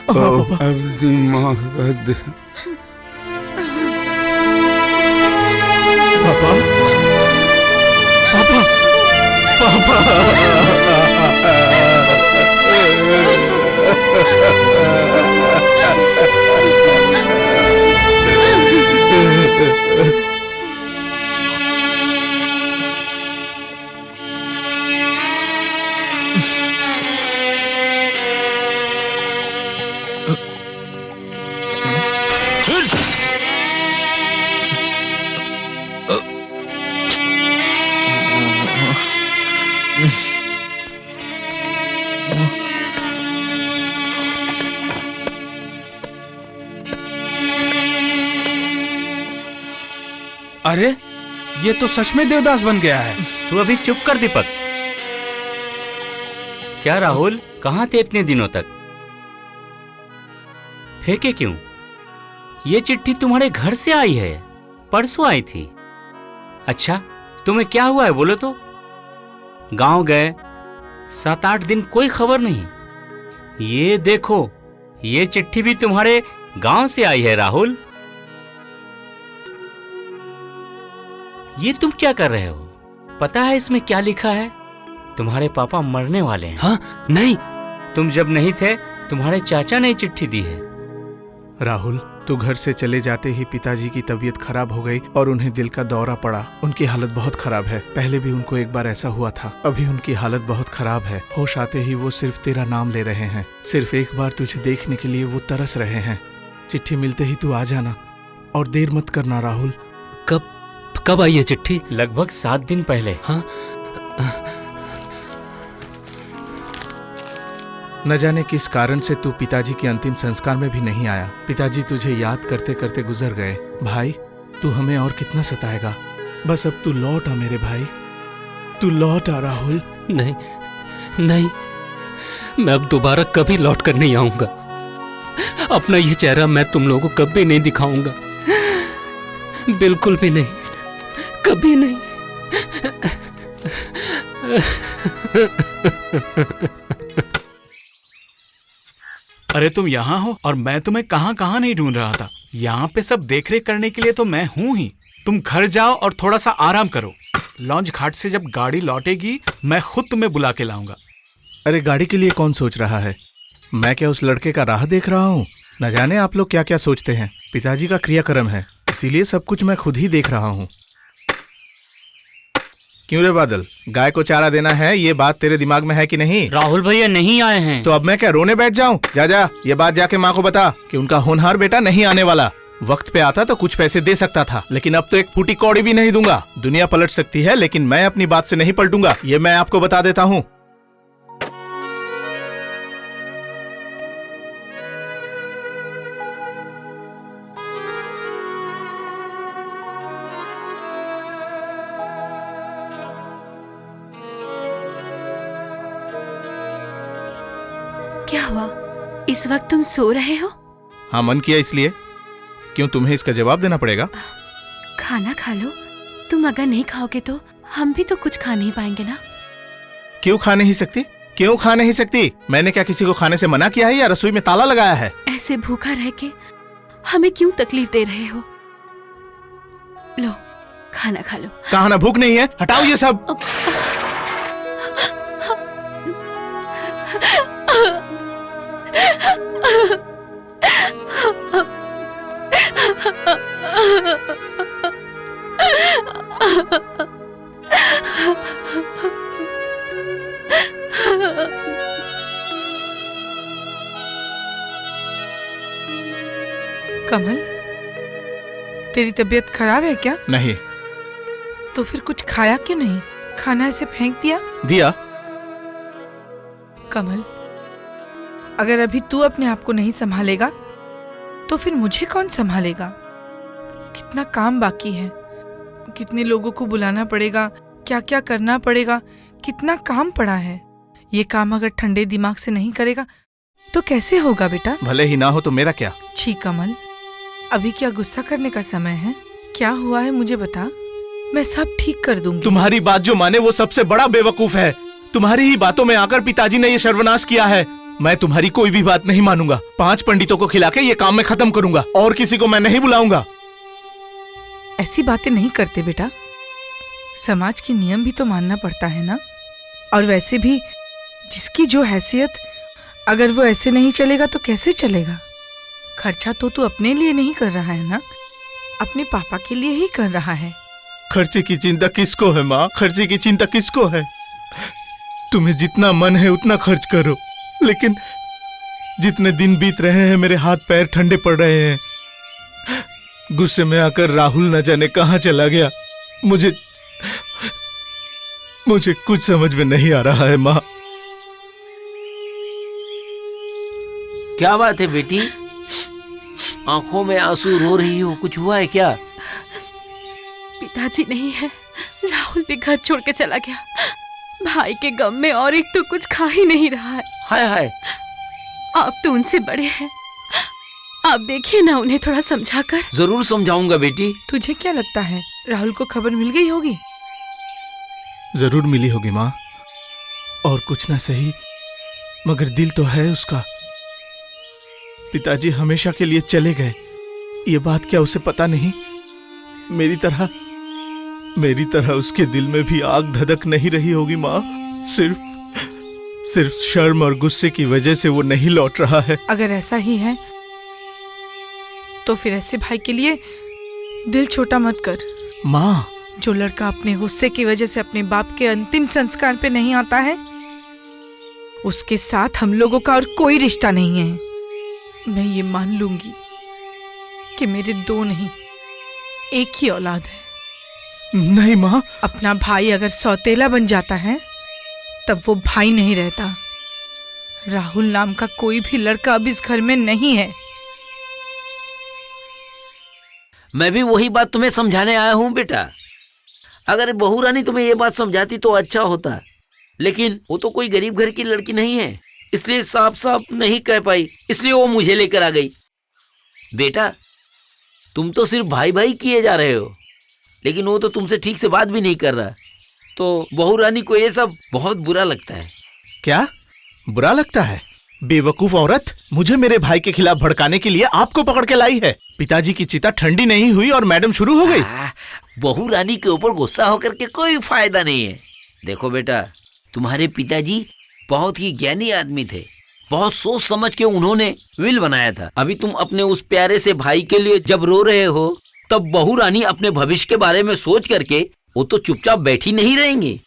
अपनी माँ का पापा, पापा, अरे ये तो सच में देवदास बन गया है। तू अभी चुप कर दीपक। क्या राहुल, कहाँ थे इतने दिनों तक? फेंके क्यों? ये चिट्ठी तुम्हारे घर से आई है, परसों आई थी। अच्छा, तुम्हें क्या हुआ है बोलो तो? गांव गए 7-8 दिन, कोई खबर नहीं। ये देखो, ये चिट्ठी भी तुम्हारे गांव से आई है राहुल। ये तुम क्या कर रहे हो? पता है इसमें क्या लिखा है? तुम्हारे पापा मरने वाले हैं। हाँ? नहीं। तुम जब नहीं थे, तुम्हारे चाचा ने चिट्ठी दी है। राहुल, तू घर से चले जाते ही पिताजी की तबीयत खराब हो गई और उन्हें दिल का दौरा पड़ा। उनकी हालत बहुत खराब है। पहले भी उनको एक बार ऐसा हुआ था। अभी उनकी हालत बहुत खराब है। होश आते ही वो सिर्फ तेरा नाम ले रहे हैं। सिर्फ एक बार तुझे देखने के लिए वो तरस रहे हैं। चिट्ठी मिलते ही तू आ जाना और देर मत करना राहुल। कब आई है चिट्ठी? लगभग 7 दिन पहले। हाँ? न जाने किस कारण से तू पिताजी के अंतिम संस्कार में भी नहीं आया। पिताजी तुझे याद करते करते गुजर गए। भाई, तू हमें और कितना सताएगा? बस अब तू लौट आ मेरे भाई, तू लौट आ राहुल। नहीं नहीं, मैं अब दोबारा कभी लौट कर नहीं आऊंगा। अपना ये चेहरा मैं तुम लोगों को कभी नहीं दिखाऊंगा, बिल्कुल भी नहीं, कभी नहीं। अरे तुम यहाँ हो और मैं तुम्हें कहाँ कहाँ नहीं ढूंढ रहा था। यहाँ पे सब देखरेख करने के लिए तो मैं हूँ ही। तुम घर जाओ और थोड़ा सा आराम करो। लॉन्च घाट से जब गाड़ी लौटेगी, मैं खुद तुम्हें बुला के लाऊंगा। अरे गाड़ी के लिए कौन सोच रहा है? मैं क्या उस लड़के का राह देख रहा हूँ? न जाने आप लोग क्या क्या सोचते हैं। पिताजी का क्रियाक्रम है, इसीलिए सब कुछ मैं खुद ही देख रहा हूँ। क्यों रे बादल, गाय को चारा देना है, ये बात तेरे दिमाग में है कि नहीं? राहुल भैया नहीं आए हैं। तो अब मैं क्या रोने बैठ जाऊं? जा ये बात जाके माँ को बता कि उनका होनहार बेटा नहीं आने वाला। वक्त पे आता तो कुछ पैसे दे सकता था, लेकिन अब तो एक फूटी कौड़ी भी नहीं दूंगा। दुनिया पलट सकती है, लेकिन मैं अपनी बात से नहीं पलटूंगा, ये मैं आपको बता देता हूँ। क्या हुआ? इस वक्त तुम सो रहे हो? हाँ, मन किया इसलिए। क्यों, तुम्हें इसका जवाब देना पड़ेगा? खाना खा लो। तुम अगर नहीं खाओगे तो हम भी तो कुछ खा नहीं पाएंगे ना। क्यों खा नहीं सकती? क्यों खा नहीं सकती? मैंने क्या किसी को खाने से मना किया है या रसोई में ताला लगाया है? ऐसे भूखा रह के हमें क्यों तकलीफ दे रहे हो? लो, खाना खा लो। कहा ना भूख नहीं है, हटाओ ये सब। कमल, तेरी तबीयत खराब है क्या? नहीं। तो फिर कुछ खाया क्यों नहीं? खाना ऐसे फेंक दिया? दिया। कमल, अगर अभी तू अपने आप को नहीं संभालेगा तो फिर मुझे कौन संभालेगा? कितना काम बाकी है, कितने लोगों को बुलाना पड़ेगा, क्या क्या करना पड़ेगा, कितना काम पड़ा है। ये काम अगर ठंडे दिमाग से नहीं करेगा तो कैसे होगा बेटा? भले ही ना हो तो मेरा क्या? छी कमल, अभी क्या गुस्सा करने का समय है? क्या हुआ है मुझे बता, मैं सब ठीक कर दूंगी। तुम्हारी बात जो माने वो सबसे बड़ा बेवकूफ है। तुम्हारी ही बातों में आकर पिताजी ने ये सर्वनाश किया है। मैं तुम्हारी कोई भी बात नहीं मानूंगा। 5 पंडितों को खिला के ये काम मैं खत्म करूंगा और किसी को मैं नहीं बुलाऊंगा। ऐसी बातें नहीं करते बेटा, समाज के नियम भी तो मानना पड़ता है ना। और वैसे भी जिसकी जो हैसियत, अगर वो ऐसे नहीं चलेगा तो कैसे चलेगा? खर्चा तो तू अपने लिए नहीं कर रहा है ना, अपने पापा के लिए ही कर रहा है। खर्चे की चिंता किसको है माँ? खर्चे की चिंता किसको है? तुम्हें जितना मन है उतना खर्च करो, लेकिन जितने दिन बीत रहे हैं मेरे हाथ पैर ठंडे पड़ रहे हैं। गुस्से में आकर राहुल न जाने कहाँ चला गया। मुझे कुछ समझ में नहीं आ रहा है माँ। क्या बात है बेटी, आंखों में आंसू रो रही हो? कुछ हुआ है क्या? पिताजी नहीं है, राहुल भी घर छोड़ के चला गया। भाई के गम में और एक तो कुछ खा ही नहीं रहा है। हाय हाय। आप तो उनसे बड़े हैं, आप देखिए ना उन्हें थोड़ा समझाकर। जरूर समझाऊंगा बेटी। तुझे क्या लगता है राहुल को खबर मिल गई होगी? जरूर मिली होगी माँ, और कुछ ना सही मगर दिल तो है उसका। पिताजी हमेशा के लिए चले गए, ये बात क्या उसे पता नहीं? मेरी तरह उसके दिल में भी आग धधक नहीं रही होगी माँ। सिर्फ शर्म और गुस्से की वजह से वो नहीं लौट रहा है। अगर ऐसा ही है तो फिर ऐसे भाई के लिए दिल छोटा मत कर माँ। जो लड़का अपने गुस्से की वजह से अपने बाप के अंतिम संस्कार पे नहीं आता है, उसके साथ हम लोगों का और कोई रिश्ता नहीं है। मैं ये मान लूंगी कि मेरे 2 नहीं 1 ही औलाद है। नहीं माँ। अपना भाई अगर सौतेला बन जाता है तब वो भाई नहीं रहता। राहुल नाम का कोई भी लड़का अब इस घर में नहीं है। मैं भी वही बात तुम्हें समझाने आया हूँ बेटा। अगर बहू रानी तुम्हें ये बात समझाती तो अच्छा होता, लेकिन वो तो कोई गरीब घर की लड़की नहीं है, इसलिए साफ साफ नहीं कह पाई, इसलिए वो मुझे लेकर आ गई। बेटा, तुम तो सिर्फ भाई भाई किए जा रहे हो, लेकिन वो तो तुमसे ठीक से बात भी नहीं कर रहा, तो बहू रानी को ये सब बहुत बुरा लगता है। क्या बुरा लगता है? बेवकूफ औरत, मुझे मेरे भाई के खिलाफ भड़काने के लिए आपको पकड़ के लाई है। पिताजी की चिता ठंडी नहीं हुई और मैडम शुरू हो गई। बहू रानी के ऊपर गुस्सा होकर के कोई फायदा नहीं है। देखो बेटा, तुम्हारे पिताजी बहुत ही ज्ञानी आदमी थे, बहुत सोच समझ के उन्होंने विल बनाया था। अभी तुम अपने उस प्यारे से भाई के लिए जब रो रहे हो, तब बहू रानी अपने भविष्य के बारे में सोच करके वो तो चुपचाप बैठी नहीं रहेंगी।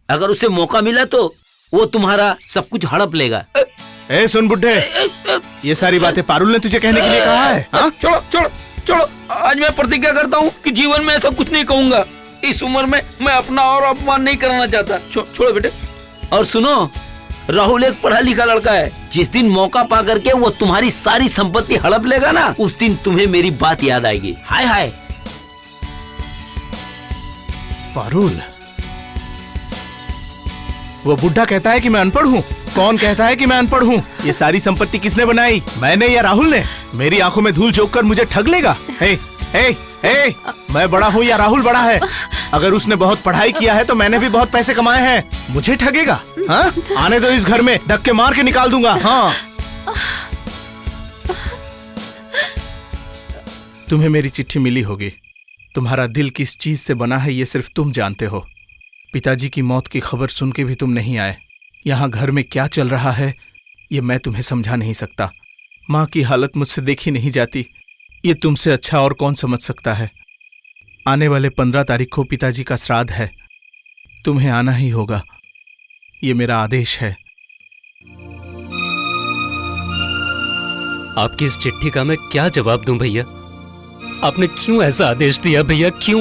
अगर उसे मौका मिला तो वो तुम्हारा सब कुछ हड़प लेगा। ए सुन बुड्ढे, ये सारी बातें पारुल ने तुझे कहने के लिए कहा है? छोड़ो छोड़ो छोड़ो, आज मैं प्रतिज्ञा करता हूँ कि जीवन में ऐसा कुछ नहीं कहूंगा। इस उम्र में मैं अपना और अपमान नहीं कराना चाहता। छोड़ो बेटे। और सुनो, राहुल एक पढ़ा लिखा लड़का है। जिस दिन मौका पा करके वो तुम्हारी सारी संपत्ति हड़प लेगा ना, उस दिन तुम्हें मेरी बात याद आएगी। हाय हाय। पारुल, वो बुढ़ा कहता है कि मैं अनपढ़ हूँ। कौन कहता है कि मैं अनपढ़ हूँ? ये सारी संपत्ति किसने बनाई, मैंने या राहुल ने? मेरी आंखों में धूल झोंक कर मुझे ठग लेगा? हे, हे, हे, मैं बड़ा हूँ या राहुल बड़ा है? अगर उसने बहुत पढ़ाई किया है तो मैंने भी बहुत पैसे कमाए हैं, मुझे ठगेगा? हाँ? आने दो इस घर में, धक्के मार के निकाल दूंगा। हाँ। तुम्हें मेरी चिट्ठी मिली होगी। तुम्हारा दिल किस चीज से बना है ये सिर्फ तुम जानते हो। पिताजी की मौत की खबर सुन के भी तुम नहीं आए। यहाँ घर में क्या चल रहा है ये मैं तुम्हें समझा नहीं सकता। माँ की हालत मुझसे देखी नहीं जाती, ये तुमसे अच्छा और कौन समझ सकता है। आने वाले 15 तारीख को पिताजी का श्राद्ध है, तुम्हें आना ही होगा, ये मेरा आदेश है। आपकी इस चिट्ठी का मैं क्या जवाब दूं भैया? आपने क्यों ऐसा आदेश दिया भैया, क्यों?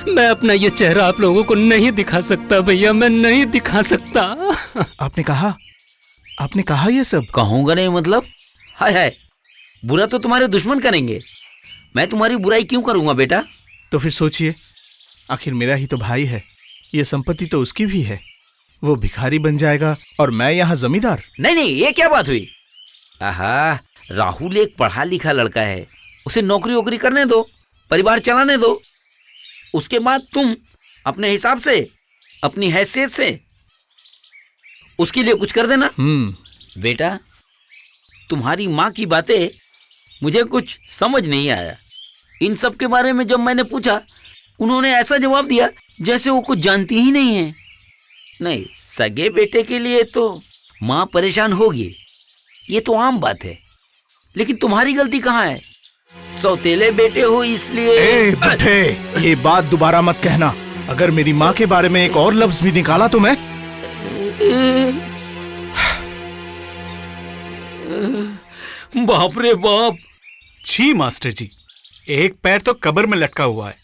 मैं अपना ये चेहरा आप लोगों को नहीं दिखा सकता भैया, मैं नहीं दिखा सकता। आपने कहा ये सब? कहूंगा नहीं मतलब? हाय हाय, बुरा तो तुम्हारे दुश्मन करेंगे, मैं तुम्हारी बुराई क्यों करूंगा बेटा? तो फिर सोचिए, आखिर मेरा ही तो भाई है, ये संपत्ति तो उसकी भी है। वो भिखारी बन जाएगा और मैं यहाँ जमींदार। नहीं नहीं, ये क्या बात हुई? आहा, राहुल एक पढ़ा लिखा लड़का है, उसे नौकरी वोकरी करने दो, परिवार चलाने दो, उसके बाद तुम अपने हिसाब से, अपनी हैसियत से उसके लिए कुछ कर देना। बेटा, तुम्हारी माँ की बातें मुझे कुछ समझ नहीं आया। इन सब के बारे में जब मैंने पूछा, उन्होंने ऐसा जवाब दिया जैसे वो कुछ जानती ही नहीं है। नहीं, सगे बेटे के लिए तो माँ परेशान होगी, ये तो आम बात है, लेकिन तुम्हारी गलती कहाँ है? सौतेले बेटे हो इसलिए। बेटे, ये बात दोबारा मत कहना। अगर मेरी माँ के बारे में एक और लफ्ज भी निकाला तो मैं बाप रे बाप। छी मास्टर जी, एक पैर तो कब्र में लटका हुआ है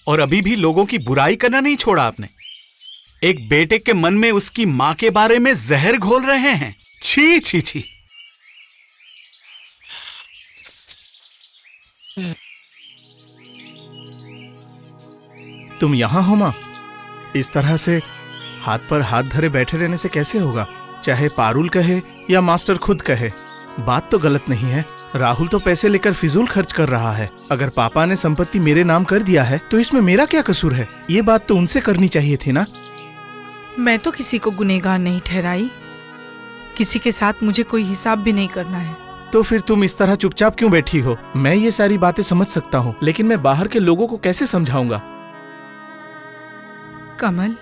और अभी भी लोगों की बुराई करना नहीं छोड़ा आपने। एक बेटे के मन में उसकी माँ के बारे में जहर घोल रहे हैं। छी छी छी। तुम यहाँ हो माँ? इस तरह से हाथ पर हाथ धरे बैठे रहने से कैसे होगा? चाहे पारुल कहे या मास्टर खुद कहे, बात तो गलत नहीं है। राहुल तो पैसे लेकर फिजूल खर्च कर रहा है। अगर पापा ने संपत्ति मेरे नाम कर दिया है तो इसमें मेरा क्या कसूर है? ये बात तो उनसे करनी चाहिए थी ना। मैं तो किसी को गुनहगार नहीं ठहराई, किसी के साथ मुझे कोई हिसाब भी नहीं करना है। तो फिर तुम इस तरह चुपचाप क्यों बैठी हो? मैं ये सारी बातें समझ सकता हूँ, लेकिन मैं बाहर के लोगों को कैसे समझाऊंगा? कमल,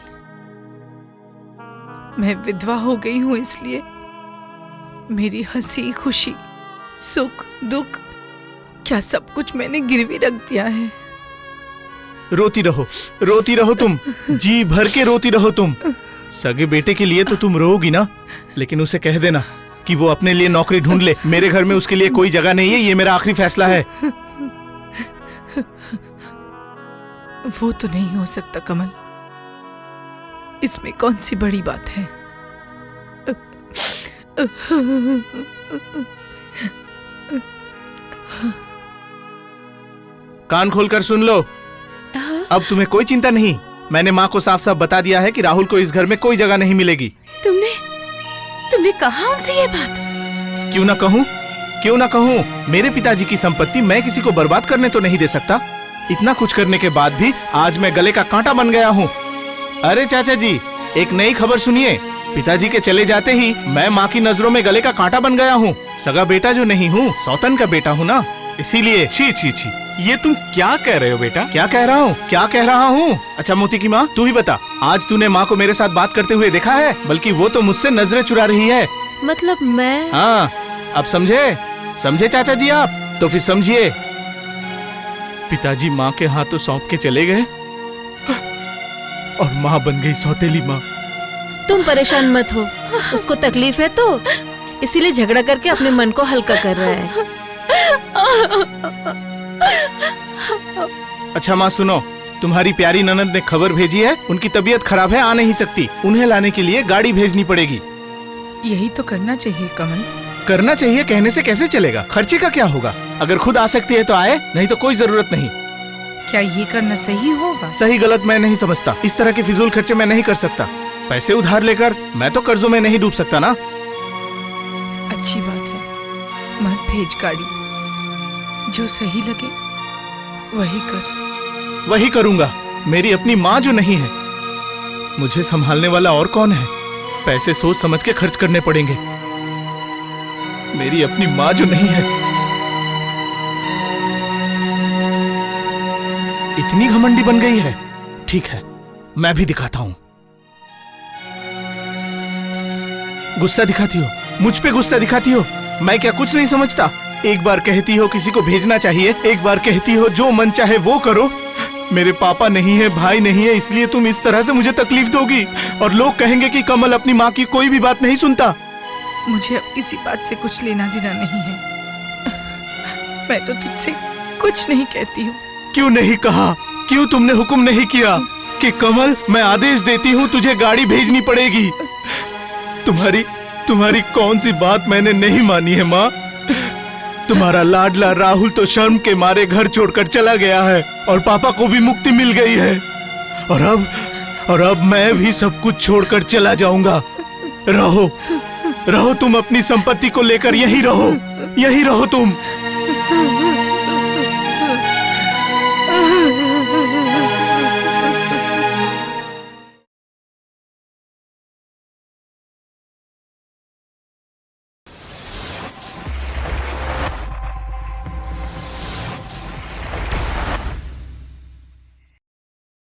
मैं विधवा हो गई हूँ, इसलिए मेरी हंसी खुशी सुख दुख क्या सब कुछ मैंने गिरवी रख दिया है। रोती रहो तुम, जी भर के रोती रहो तुम। सगे बेटे के लिए तो तुम रोगी ना, लेकिन उसे कह देना कि वो अपने लिए नौकरी ढूंढ ले। मेरे घर में उसके लिए कोई जगह नहीं है, ये मेरा आखिरी फैसला है। वो तो नहीं हो सकता कमल, इसमें कौन सी बड़ी बात है? कान खोलकर सुन लो, अब तुम्हें कोई चिंता नहीं। मैंने माँ को साफ साफ बता दिया है कि राहुल को इस घर में कोई जगह नहीं मिलेगी। तुमने कहा उनसे ये बात? क्यों ना कहूँ? मेरे पिताजी की संपत्ति मैं किसी को बर्बाद करने तो नहीं दे सकता। इतना कुछ करने के बाद भी आज मैं गले का कांटा बन गया हूँ। अरे चाचा जी, एक नई खबर सुनिए। पिताजी के चले जाते ही मैं माँ की नजरों में गले का कांटा बन गया हूँ। सगा बेटा जो नहीं हूँ, सौतन का बेटा हूँ ना, इसीलिए। छी छी छी, ये तुम क्या कह रहे हो बेटा? क्या कह रहा हूँ? अच्छा मोती की माँ, तू ही बता, आज तूने माँ को मेरे साथ बात करते हुए देखा है? बल्कि वो तो मुझसे नजरें चुरा रही है। मतलब मैं? हाँ, अब समझे चाचा जी आप? तो फिर समझिए, पिताजी माँ के हाथों सौंप के चले गए और माँ बन गई सौतेली माँ। तुम परेशान मत हो, उसको तकलीफ है तो इसीलिए झगड़ा करके अपने मन को हल्का कर रहा है। अच्छा माँ सुनो, तुम्हारी प्यारी ननद ने खबर भेजी है, उनकी तबीयत खराब है, आ नहीं सकती। उन्हें लाने के लिए गाड़ी भेजनी पड़ेगी। यही तो करना चाहिए कमल। करना चाहिए कहने से कैसे चलेगा? खर्चे का क्या होगा? अगर खुद आ सकती है तो आए, नहीं तो कोई जरूरत नहीं। क्या ये करना सही होगा? सही गलत मैं नहीं समझता, इस तरह के फिजूल खर्चे मैं नहीं कर सकता। पैसे उधार लेकर मैं तो कर्जों में नहीं डूब सकता ना। अच्छी बात है, मत भेज गाड़ी। जो सही लगे वही कर। वही करूंगा। मेरी अपनी माँ जो नहीं है, मुझे संभालने वाला और कौन है? पैसे सोच समझ के खर्च करने पड़ेंगे। मेरी अपनी माँ जो नहीं है। इतनी घमंडी बन गई है। ठीक है, मैं भी दिखाता हूं। गुस्सा दिखाती हो, मुझ पे गुस्सा दिखाती हो। मैं क्या कुछ नहीं समझता? एक बार कहती हो किसी को भेजना चाहिए, एक बार कहती हो जो मन चाहे वो करो। मेरे पापा नहीं है, भाई नहीं है, इसलिए तुम इस तरह से मुझे तकलीफ दोगी और लोग कहेंगे कि कमल अपनी माँ की कोई भी बात नहीं सुनता। मुझे अब किसी बात से कुछ लेना देना नहीं है। मैं तो तुझसे कुछ नहीं कहती हूँ। क्यों नहीं कहा? क्यों तुमने हुक्म नहीं किया कि कमल मैं आदेश देती हूँ तुझे गाड़ी भेजनी पड़ेगी? तुम्हारी कौन सी बात मैंने नहीं मानी है माँ? तुम्हारा लाडला राहुल तो शर्म के मारे घर छोड़कर चला गया है और पापा को भी मुक्ति मिल गई है। और अब मैं भी सब कुछ छोड़कर चला जाऊंगा। रहो तुम अपनी संपत्ति को लेकर यहीं रहो तुम।